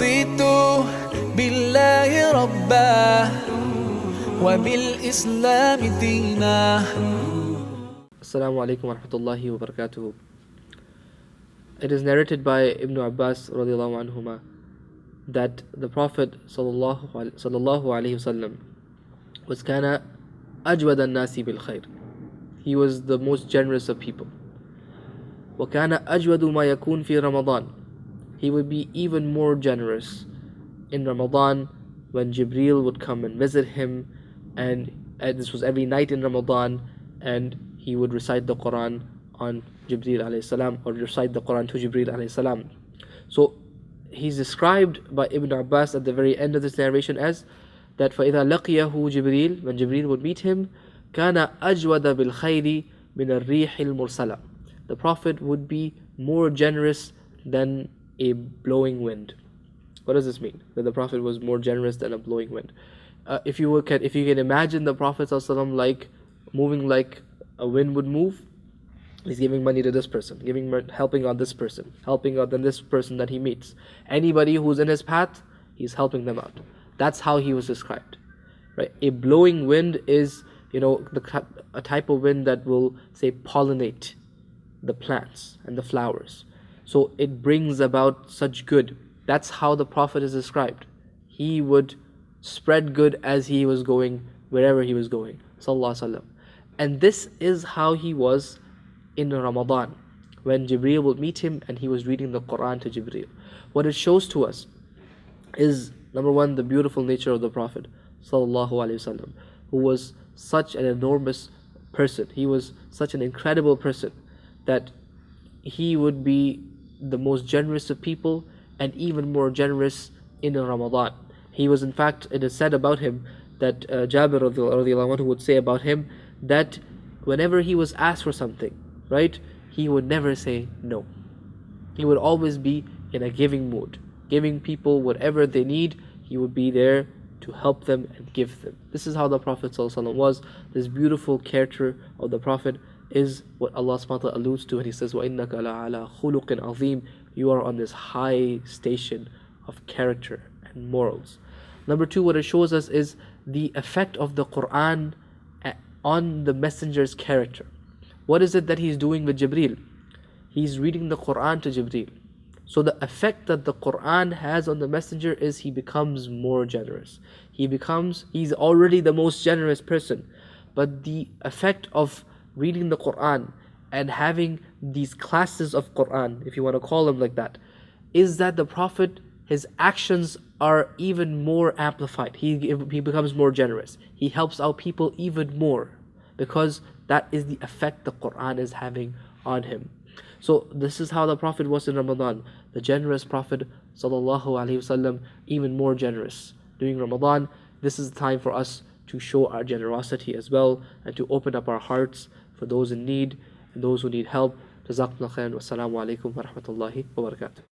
رضيت بالله ربا وبالإسلام دينا. Assalamu alaikum wa rahmatullahi wa barakatuhu. It is narrated by Ibn Abbas radiallahu anhuma that the Prophet sallallahu alaihi wasallam was kana ajwad an-nasi bil khair. He was the most generous of people. Wa kana ajwadu ma yakun fi Ramadan. He would be even more generous in Ramadan when Jibreel would come and visit him, and this was every night in Ramadan, and he would recite the Quran on Jibreel alayhi salam, or recite the Quran to Jibreel alayhi salam. So he's described by Ibn Abbas at the very end of this narration as that فَإِذَا لَقِيَهُ جِبْرِيل, when Jibreel would meet him, كَانَ أَجْوَدَ بِالْخَيْرِ مِنَ الرِّيحِ الْمُرْسَلَةِ. The Prophet would be more generous than a blowing wind. What does this mean? That the Prophet was more generous than a blowing wind. If you can imagine the Prophet ﷺ like moving like a wind would move, he's giving money to this person, helping out this person, helping out this person that he meets. Anybody who's in his path, he's helping them out. That's how he was described. Right? A blowing wind is, a type of wind that will, say, pollinate the plants and the flowers. So it brings about such good. That's how the Prophet is described. He would spread good as he was going, wherever he was going. Sallallahu Alaihi Wasallam. And this is how he was in Ramadan, when Jibreel would meet him and he was reading the Quran to Jibreel. What it shows to us is, number one, the beautiful nature of the Prophet Sallallahu Alaihi Wasallam, who was such an enormous person. He was such an incredible person that he would be the most generous of people, and even more generous in Ramadan. He was, in fact, it is said about him that Jabir radiallahu anhu would say about him that whenever he was asked for something, right, he would never say no. He would always be in a giving mood, giving people whatever they need. He would be there to help them and give them. This is how the Prophet ﷺ was. This beautiful character of the Prophet is what Allah subhanahu wa ta'ala alludes to when He says, وَإِنَّكَ لَعَلَى خُلُقٍ عَظِيمٍ. You are on this high station of character and morals. Number two, what it shows us is the effect of the Quran on the messenger's character. What is it that he's doing with Jibreel? He's reading the Quran to Jibreel. So the effect that the Quran has on the messenger is he becomes more generous. He's already the most generous person. But the effect of reading the Quran and having these classes of Quran, if you want to call them like that, is that the Prophet, his actions are even more amplified. He becomes more generous. He helps out people even more, because that is the effect the Quran is having on him. So this is how the Prophet was in Ramadan. The generous Prophet Sallallahu Alaihi Wasallam, even more generous. During Ramadan, this is the time for us to show our generosity as well, and to open up our hearts for those in need and those who need help. Jazakumullah khairan. Wassalamu alaikum wa rahmatullahi wa barakatuh.